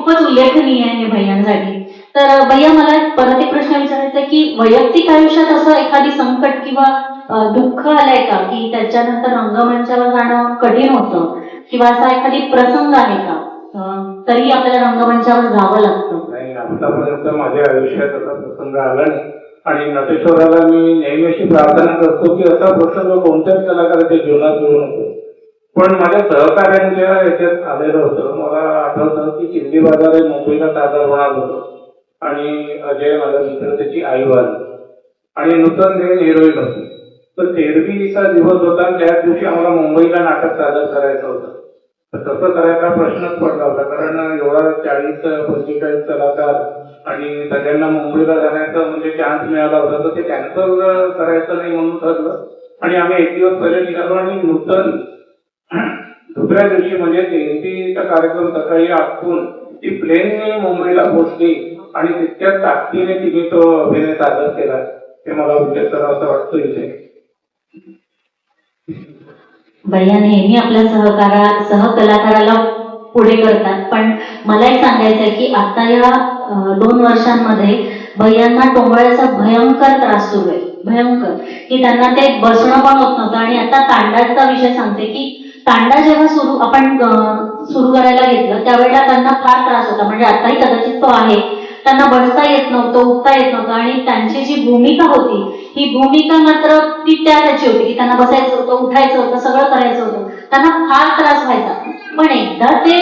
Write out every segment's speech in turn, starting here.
खूपच उल्लेखनीय आहे हे भैयांसाठी. तर भैया मला परत एक प्रश्न विचारायचा आहे की वैयक्तिक आयुष्यात असं एखादी संकट किंवा दुःख आलंय का की त्याच्यानंतर रंगमंचावर जाणं कठीण होतं किंवा असा एखादी प्रसंग आहे का तरी आपल्याला रंगमंचावर जावं लागतं? नाही, आतापर्यंत माझ्या आयुष्यात असा प्रसंग आला नाही आणि नटेश्वराला मी नेहमी अशी प्रार्थना करतो की असा प्रसंग कोणत्याच कलाकाराच्या जीवनात येऊ नको. पण माझ्या सहकार्यांच्या याच्यात आलेलं होतं. मला आठवतं की चिंदी बाजारे मुंबईला सादर होणार होतं आणि अजय माझा मित्र त्याची आई वाली आणि नूतन देव हिरोईन होती. तर तेरवीचा दिवस होता आणि त्याच दिवशी आम्हाला मुंबईला नाटक सादर करायचं होतं. तर तसं करायचा प्रश्नच पडला होता कारण एवढा 40-45 कलाकार आणि सगळ्यांना मुंबईला जाण्याचा म्हणजे चान्स मिळाला होता तर ते कॅन्सल करायचं नाही म्हणून ठरलं आणि आम्ही एक दिवस पहिले निघालो आणि नूतन दुसऱ्या दिवशी म्हणजे जयंतीचा कार्यक्रम सकाळी आठवून ती प्लेनने मुंबईला पोहोचली आणि तितक्याच ताकदीने तिने तो अभिनय सादर केला. ते मला उल्लेख करावा असं वाटतं इथे. भैया नेहमी आपल्या सहकलाकाराला पुढे करतात, पण मला एक सांगायचं आहे की आता या 2 वर्षांमध्ये भैयांना टोंगळ्याचा भयंकर त्रास सुरू आहे, भयंकर, की त्यांना ते बसणं पण होत नव्हतं. आणि आता तांडाचा विषय सांगते की तांडा जेव्हा आपण सुरू करायला घेतलं त्यावेळेला त्यांना फार त्रास होता. म्हणजे आताही कदाचित तो आहे, त्यांना बसता येत नव्हतं, उठता येत नव्हतं आणि त्यांची जी भूमिका होती ही भूमिका मात्र ती त्याची होती की त्यांना बसायचं होतं, उठायचं होतं, सगळं करायचं होतं, त्यांना फार त्रास व्हायचा. पण एकदा ते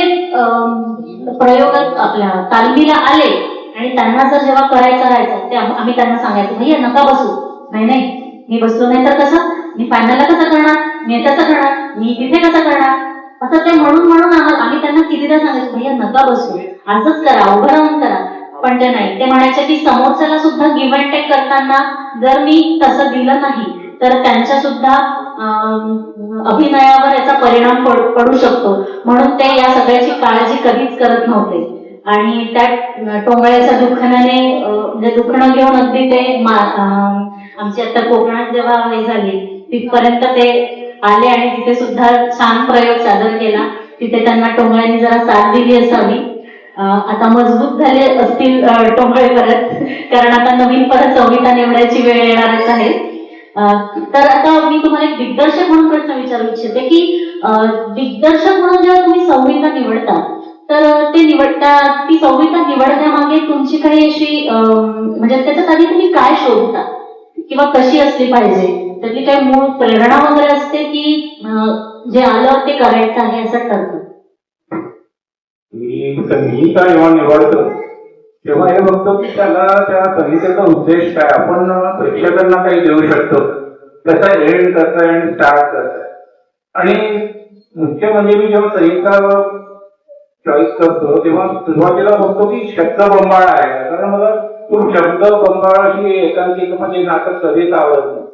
प्रयोगात आपल्या तालमीला आले आणि त्यांना जर जेव्हा करायचं राहायचं ते आम्ही त्यांना सांगायचो भैया नका बसू. नाही नाही, मी बसलो नाही तर कसं, मी फायनलला कसं करणार, मी कसं करणार, मी तिथे कसं करणार, असं ते म्हणून आम्ही त्यांना कितीदा सांगायचो भैया नका बसू, असंच करा, उभं राहून करा. पण ते नाही, ते म्हणायचे की समोरच्याला सुद्धा गिव्ह अँड टेक करताना जर मी तसं दिलं नाही तर त्यांच्या सुद्धा अभिनयावर याचा परिणाम पडू शकतो. म्हणून ते या सगळ्याची काळजी कधीच करत नव्हते. आणि त्या टोंगळ्याच्या दुखण्याने म्हणजे दुखणं घेऊन अगदी ते आमची आता कोकणात जेव्हा हे झाली तिथपर्यंत ते आले आणि तिथे सुद्धा छान प्रयोग सादर केला. तिथे त्यांना टोंगळ्यांनी जरा साथ दिली असावी. आता मजबूत झाले असतील टोंगळे परत, कारण आता नवीन परत संहिता निवडायची वेळ येणारच आहे. तर आता मी तुम्हाला एक दिग्दर्शक म्हणून प्रश्न विचारू इच्छिते की दिग्दर्शक म्हणून जेव्हा तुम्ही संहिता निवडता तर ती संहिता निवडण्यामागे तुमची काही अशी म्हणजे त्याच्यात आधी तुम्ही काय शोधता किंवा कशी असली पाहिजे, त्यातली काही मूळ प्रेरणा वगैरे असते की जे आलं ते करायचं आहे असं ठरतं? मी संगीता जेव्हा निवडतो तेव्हा हे बघतो की त्याला त्या संगीताचा उद्देश काय, आपण प्रेक्षकांना काही देऊ शकतो, त्याचा एंड कसा आहे आणि स्टार्ट कसा आहे. आणि मुख्य म्हणजे मी जेव्हा संगीता चॉईस करतो तेव्हा सुरुवातीला बघतो की शब्द बंबाळ आहे, कारण मला खूप शब्द बंबाळ अशी एकांकिकमध्ये नाटक कधीच आवडत नाही.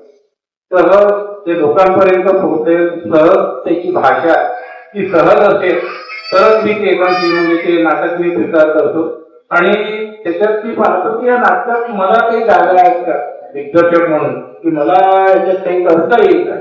सहज ते लोकांपर्यंत पोहोचेल, सहज त्याची भाषा ती सहज असेल तरच मी ते एकांकी म्हणजे ते नाटक मी स्वीकार करतो. आणि त्याच्यात मी पाहतो की या नाटकात मला काही जागा आहेत का दिग्दर्शक म्हणून, की मला याच्यात काही करता येईल का,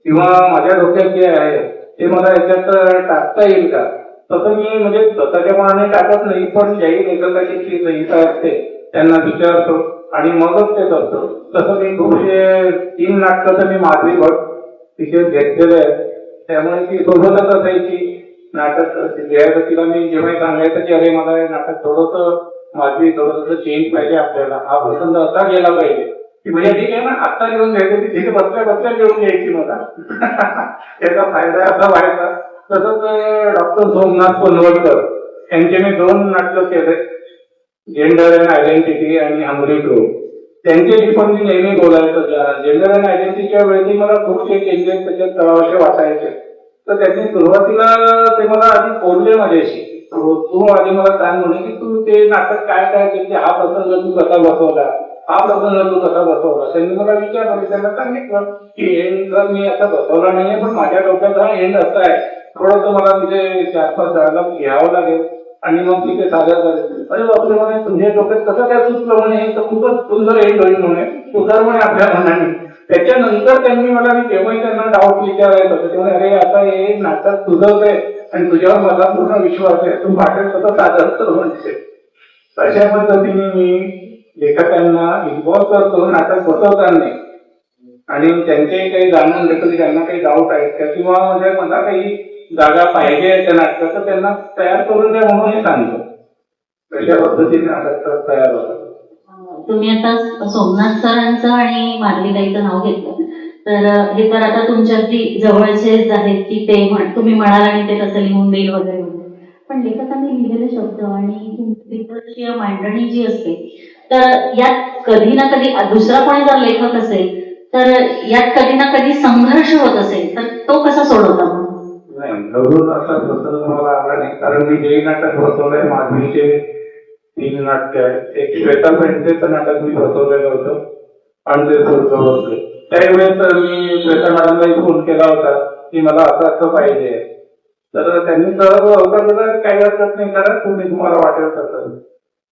किंवा माझ्या डोक्यात जे आहे ते मला याच्यात टाकता येईल का. तसं मी म्हणजे स्वतःच्या मनाने टाकत नाही, पण ज्याही लेखकाची संहिता असते त्यांना विचारतो आणि मगच ते करतो. तसं मी खूपशे 3 नाटकं तर मी माधवी भट तिथे घेतलेले आहेत, त्यामुळे ती सोबतच असायची. नाटक लिहायचं तिला मी जेव्हा सांगायचं की अरे मला हे नाटक थोडंसं माधवी थोडंसं चेंज पाहिजे, आपल्याला हा प्रसंग असा गेला पाहिजे, की म्हणजे ठीक आहे ना आत्ता लिहून घ्यायचं, ती तिथे बसल्या लिहून घ्यायची मला त्याचा फायदा असा व्हायचा. तसंच डॉक्टर सोमनाथ पनवडकर यांचे मी 2 नाटकं केले, जेंडर अँड आयडेंटिटी आणि हमरी टू. त्यांच्याशी पण मी नेहमी बोलायचो. जेंडर अँड आयडेंटिटीच्या वेळी मला खूपसे चेंजेस त्याच्यात करावेसे वाटायचे. तर त्यांनी सुरुवातीला ते मला आधी बोलले माझ्याशी, तू आधी मला सांग म्हणे की तू ते नाटक काय काय केले, हा प्रसंग तू कसा बसवला, हा प्रसंग तू कसा बसवला. त्यांनी मला विचारलं, त्यांना सांगितलं की एंड तर मी आता बसवला नाहीये, पण माझ्या डोक्यात हा एंड असा आहे, थोडंसं मला तिथे 4-5 जागा घ्यावं लागेल आणि मग तिथे सादर करायचं. अरे बापरे म्हणे, तुझ्या डोक्यात कसं काय सुचलं म्हणे, हे तर खूपच सुंदर एंड होईल म्हणे, सुधार म्हणे आपल्या मनाने. त्याच्यानंतर त्यांनी मला, मी तेव्हाही त्यांना डाऊट विचारायचं होतं, तेव्हा अरे आता हे नाटक तुझंच आहे आणि तुझ्यावर मला पूर्ण विश्वास आहे, तू वाटेल तसं सादर कर म्हणजे. अशा पद्धतीने मी लेखकांना इन्व्हॉल्व करतो नाटक बसवताना, आणि त्यांच्याही काही जाणून घेतो की त्यांना काही डाऊट आहेत का, किंवा म्हणजे मला काही जागा पाहिजे त्या नाटकात तर त्यांना तयार करून द्या म्हणून हे सांगतो. अशा पद्धतीने नाटक तयार होतं. तुम्ही आता सोमनाथ सरांचं आणि माधवीताईचं नाव घेतलं, तर हे तर आता तुमच्या अगदी जवळचेच आहेत की ते तुम्ही म्हणाल आणि ते तसं लिहून देईल वगैरे वगैरे. पण लेखकांनी लिहिलेले शब्द आणि वित्तशीय मांडणी जी असते, तर यात कधी ना कधी दुसरा कोणी जर लेखक असेल तर यात कधी ना कधी संघर्ष होत असेल, तर तो कसा सोडवता मग? नाही, जरूर असा प्रसंग मला आला नाही, कारण मी जे नाटक बसवलंय माधवीचे 3 नाटक आहेत. एक श्वेता पेंडसेचं नाटक मी बसवलेलं होतं आणि ते सुरू बसले. त्यावेळेस मी श्वेता मॅडमलाही फोन केला होता की मला असं असं पाहिजे, तर त्यांनी सहज होता दिला, काही हरकत नाही करा तुम्ही, तुम्हाला वाटेल तसं.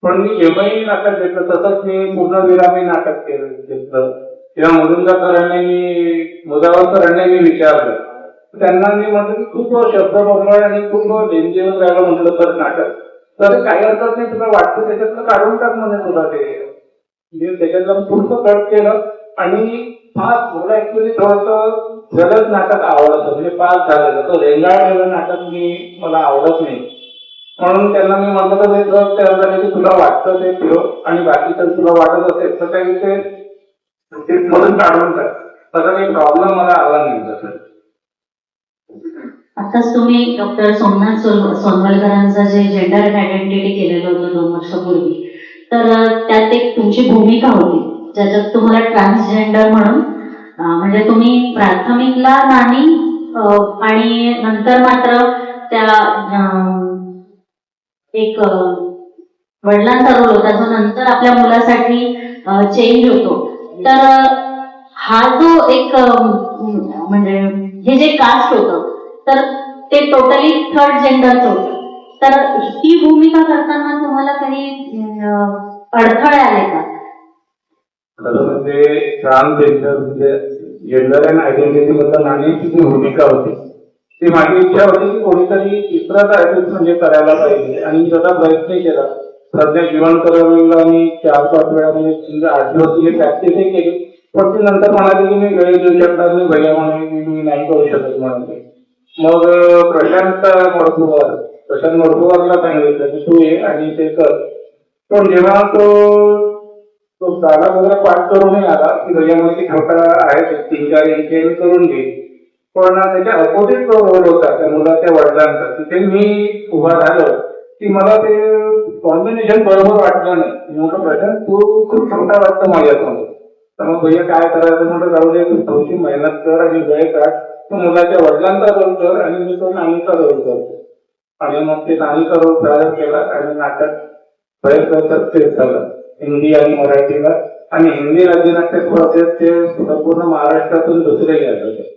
पण मी जेव्हाही नाटक घेतलं तसंच मी पूर्णविरामी नाटक घेतलं, किंवा मुरुंजा सरांनी मुजावर सरांनी मी विचारलं, त्यांना मी म्हटलं की खूप शब्द बरोबर आणि खूप डेंजर राहिलं म्हटलं तर नाटक, तर काही हरकत नाही, तुला वाटतं त्याच्यातलं काढून टाक म्हणे तुला ते. मी त्याच्यातलं पुढचं कट केलं आणि फास्ट, मला ऍक्च्युली थोडंसं जलद नाटक आवडतं, म्हणजे फास्ट झालेलं, तो रेंगाळलेलं नाटक मला आवडत नाही. म्हणून त्यांना मी म्हटलं तर ते तयार झाले की तुला वाटतं ते ठेव आणि बाकी तर तुला वाटत असेल तर काही ते मधून काढून टाक, तसा काही प्रॉब्लेम मला आला नाही. तसं आताच तुम्ही डॉक्टर सोमनाथ सोनवलकरांचं जे जेंडर आयडेंटिटी केलेलं होतं 2 वर्षापूर्वी, तर त्यात एक तुमची भूमिका होती ज्याच्यात तुम्हाला ट्रान्सजेंडर म्हणून म्हणजे तुम्ही प्राथमिकला नाही आणि नंतर मात्र त्या एक वडिलांचा रोल होता जो नंतर आपल्या मुलासाठी चेंज होतो. तर हा जो एक म्हणजे हे जे कास्ट होतं तर ते टोटली थर्ड जेंडरचं होतं, तर ही भूमिका करताना तुम्हाला काही अडथळे आले का? खरं म्हणजे ट्रान्सजेंडर म्हणजे जेंडर अँड आयडेंटिटी बद्दल नाण्याची जी भूमिका होती ती माझी इच्छा होती की कोणीतरी चित्रात आर्टिस्ट म्हणजे करायला पाहिजे, आणि मी त्याचा प्रयत्न केला. सध्या जीवन करवलेला मी 4-5 वेळा म्हणजे 8 दिवस प्रॅक्टिसही केली, पण ती नंतर म्हणाली की मी वेळ देऊ शकणार नाही भैया, म्हणून मी नाही करू शकत म्हणून. मग प्रशांत मडगुवारला सांगितलं की तू ये आणि ते कर. पण जेव्हा तो जागा वगैरे पाठ करूनही आला की भैया मला छोटा आहे 3-4 इंची मी करून घेईल, पण त्याच्या अपोजिट जो रोल होता त्या मुलाच्या वडिलांचा, तिथे मी उभा झालो की मला ते कॉम्बिनेशन बरोबर वाटलं नाही. म्हटलं प्रशांत तू खूप छोटा वाटतं माझ्यासमोर, तर मग भैया काय करायचं म्हटलं, जाऊ दे तू थोडीशी मेहनत कर आणि वेळ काढ, तू मुलाच्या वडिलांचा रोल कर आणि मी तो नानीचा रोल करतो. आणि मग ते नानीचा रोल तयार केला आणि नाटक प्रयत्न सक्सेस झालं हिंदी आणि मराठीला, आणि हिंदी राज्यनाट्य स्पर्धेत ते संपूर्ण महाराष्ट्रातून दुसरे गेले होते.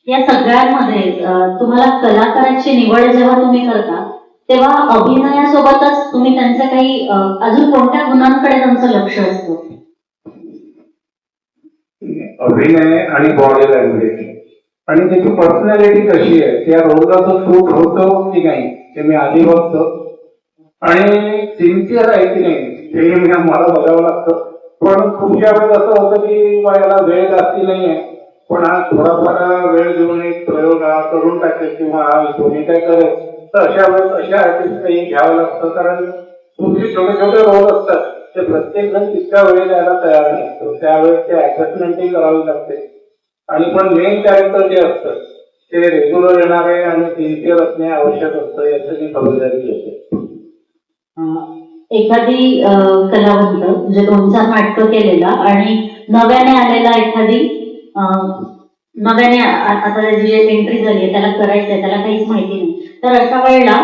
या सगळ्यांमध्ये तुम्हाला कलाकाराची निवड जेव्हा तुम्ही करता तेव्हा अभिनयासोबतच तुम्ही त्यांच्या काही अजून कोणत्या गुणांकडे तुमचं लक्ष असतं? अभिनय आणि बॉडी लँग्वेज आणि त्याची पर्सनॅलिटी कशी आहे, त्या रोलला तो सूट होतो की नाही ते मी आधी बघतो, आणि सिन्सिअर आहे की नाही हे मला बघावं लागतं. पण खूपशा वेळेस असं होतं की याला वेळ जास्ती नाहीये, पण हा थोडाफार वेळ देऊन एक प्रयोग करून टाकेल किंवा कोणी काय करेल, तर अशा वेळेस अशा आर्टिस्टही घ्यावं लागतं, कारण तुमचे छोटे छोटे रोल असतात ते प्रत्येक जण तितका वेळ द्यायला तयार नसतो, त्यावेळेस ते ऍडजस्टमेंटही करावी लागते. आणि पण मेन कॅरेक्टर जे असतं ते रेग्युलर येणारे आणि सिन्सिअर असणे आवश्यक असतं, याची खबरदारी घेते. एखादी कलावंत म्हणजे 2-4 नाटकं केलेला आणि नव्याने आलेला एखादी नव्याने आता जी एंट्री झाली आहे त्याला करायचंय, त्याला काहीच माहिती नाही, तर अशा वेळेला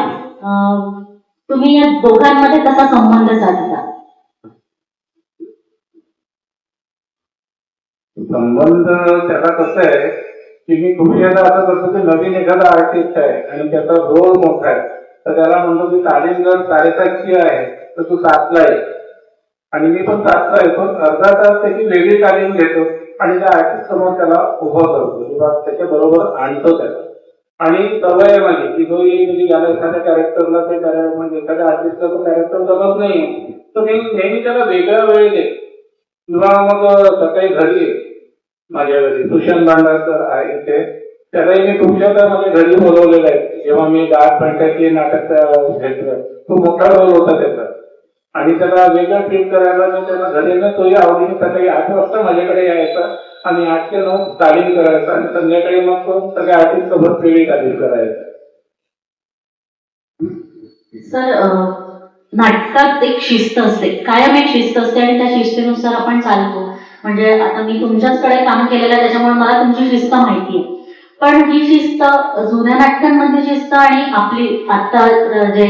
तुम्ही या दोघांमध्ये कसा संबंध साधता? संबंध त्याला कसं आहे की मी खूप वेळा असं करतो की नवीन एखादा आर्टिस्ट आहे आणि त्याचा रोल मोठा आहे, तर त्याला म्हणतो की तालीम जर 7:30ची आहे तर तू 7ला ये, आणि मी पण तासला येतो, अर्धा तास त्याची वेगळी तालीम घेतो आणि त्या आर्टिस्ट समोर त्याला उभं करतो किंवा त्याच्या बरोबर आणतो त्याला. आणि सवय आहे माझी की जो येईल याला एखाद्या कॅरेक्टरला ते म्हणजे एखाद्या आर्टिस्टला तो कॅरेक्टर जमत नाही, तर मी नेहमी त्याला वेगळा वेळ दे. किंवा मग सकाळी घरी माझ्या घरी सुशांत भांडारकर आहे इथे, त्यालाही मी तुमच्या माझ्या घरी बोलवलेलं आहे. जेव्हा मी डार्क फॅन्टसी नाटक घेतलं, तो मोठा रोल होता त्याचा आणि त्याला वेगळं ट्रीट करायला मी त्याला घरी ना तोही आवडीने सकाळी 8 वाजता माझ्याकडे यायचा आणि 8 ते 9 तालीम करायचा आणि संध्याकाळी मग तो सगळ्या आर्टिस्ट सोबत वेगळी तालीम करायचा. सर, नाटकात एक शिस्त असते, कायम एक शिस्त असते आणि त्या शिस्तीनुसार आपण चालतो. म्हणजे आता मी तुमच्याचकडे काम केलेलं आहे त्याच्यामुळे मला तुमची शिस्त माहिती आहे. पण ही शिस्त जुन्या नाटकांमध्ये शिस्त आणि आपली आता जे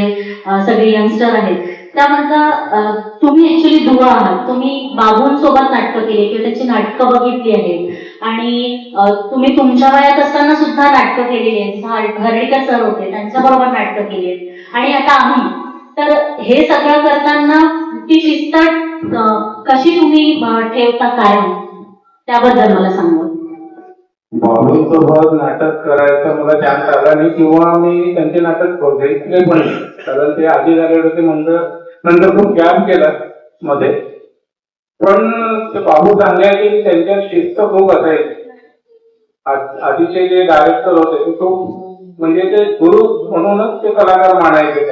सगळे यंगस्टर आहेत त्यामधला तुम्ही ऍक्च्युली दुवा आहात. तुम्ही बाबूंसोबत नाटकं केली किंवा त्याची नाटकं बघितली आहेत आणि तुम्ही तुमच्या वयात असताना सुद्धा नाटकं केलेली आहेत. हर्डीकर सर होते, त्यांच्याबरोबर नाटकं केली आहेत आणि आता आम्ही. तर हे सगळं करताना ती शिस्त कशी तुम्ही ठेवता कायम, त्याबद्दल मला सांगा. बाबूंसोबत नाटक करायचं मला चान्स आला नाही किंवा मी त्यांचे नाटक बघितले पण नाही, कारण ते आधी झाले होते. नंतर खूप गॅप केला मध्ये. पण ते बाबू सांगायचे त्यांच्यात शिस्त खूप असायची. आधीचे जे डायरेक्टर होते ते खूप म्हणजे ते गुरु म्हणूनच ते कलाकार मानायचे.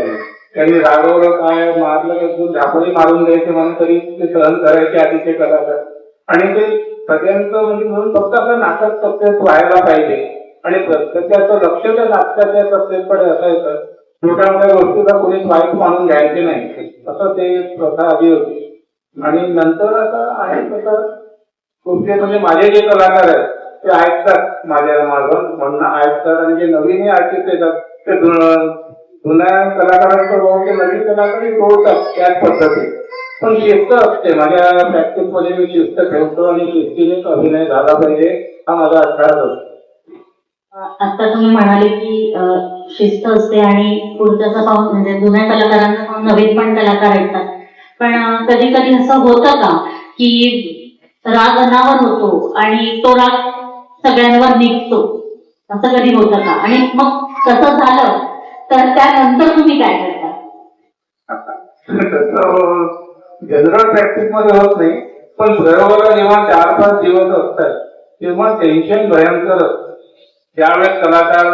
त्यांनी रागवलं काय मारलं की झापडी मारून द्यायचे म्हणून तरी ते सहन करायचे आधीचे कलाकार. आणि ते सगळ्यांचं म्हणजे म्हणून फक्त आपलं नाटक सक्सेस व्हायला पाहिजे आणि प्रत्येकाचं लक्ष त्या नाटकाच्या सक्सेसकडे असायचं. छोट्या मोठ्या गोष्टीला कोणीच वाईट मानून घ्यायचे नाही, असं ते प्रथा आधी होती. आणि नंतर आता आहे तसं कुठले म्हणजे माझे जे कलाकार आहेत ते ऐकतात माझं म्हणणं ऐकतात आणि जे नवीन आर्टिस्ट येतात ते जुन्या कलाकारांचं बघून ते नवीन कलाकारही जोडतात त्याच पद्धतीने. पण शिस्त असते माझ्या प्रॅक्टिस मध्ये, मी शिस्त ठेवतो आणि शिस्तीने अभिनय झाला पाहिजे हा माझा अभ्यास असतो. आता तुम्ही म्हणाले की शिस्त असते आणि पुढच्याचा पाहून म्हणजे जुन्या कलाकारांना पाहून नवीन पण कलाकार ऐकतात. पण कधी कधी असं होतं का की राग अनावर होतो आणि तो राग सगळ्यांवर निघतो, असं कधी होतं का? आणि मग तसं झालं तर त्यानंतर तुम्ही काय करता? जनरल प्रॅक्टिस मध्ये होत नाही, पण प्रयोगाला जेव्हा 4-5 दिवस असतात तेव्हा टेन्शन भयंकर असतं. त्यावेळेस कलाकार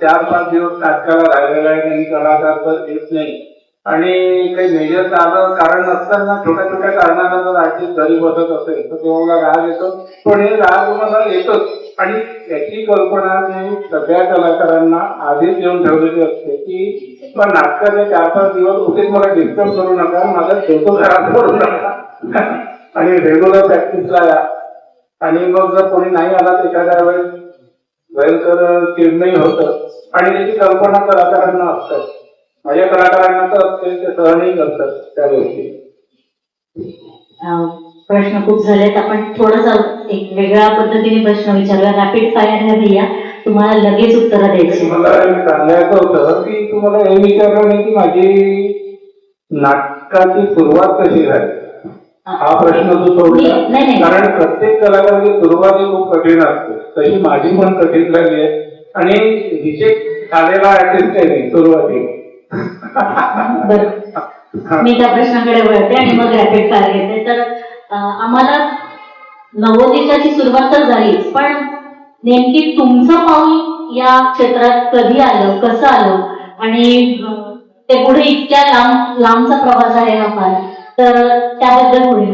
4-5 दिवस नाटकाला राहिलेला आहे आणि कलाकार तर येत नाही आणि काही मेजर कारण नसताना छोट्या छोट्या कारणाला जर आर्टिस्ट घरी बसत असेल तर तेव्हा मला राग येतो. पण हे राग मला येतच आणि याची कल्पना मी सगळ्या कलाकारांना आधीच येऊन ठेवलेली असते की नाटकाचे 4-5 दिवस उठेच मला डिस्टर्ब करू नका, माझा फोटो खराब करू नका आणि रेग्युलर प्रॅक्टिसला या. आणि मग जर कोणी नाही आला तर एखाद्या वेळेस भयंकर चिडणंही होतं आणि त्याची कल्पना कलाकारांना असतात. माझ्या कलाकारांना तर असते, ते सहनही करतात त्या गोष्टी. प्रश्न खूप झालेत, आपण थोडस एक वेगळ्या पद्धतीने प्रश्न विचारूया. रॅपिड फायर आहे भैया, तुम्हाला लगेच उत्तर द्यायची. मला सांगायचं होतं की तुम्हाला हे विचारलं नाही की माझी नाटकाची सुरुवात कशी झाली, हा प्रश्न तू सोडला. कारण प्रत्येक कलाकाराची सुरुवात ही खूप कठीण असते, तशी माझी पण कठीण झाली आहे आणि रिजेक्ट झालेला आर्टिस्ट आहे मी सुरुवातीला. मी त्या प्रश्नाकडे वळते आणि मग रॅपिड फायर घेते. तर आम्हाला नवोदिताची सुरुवात तर झालीच, पण नेमकी तुमचं पाऊल या क्षेत्रात कधी आलं, कसं आलं आणि ते पुढे इतक्या लांबचा प्रवास आहे हा फार, तर त्याबद्दल पुढे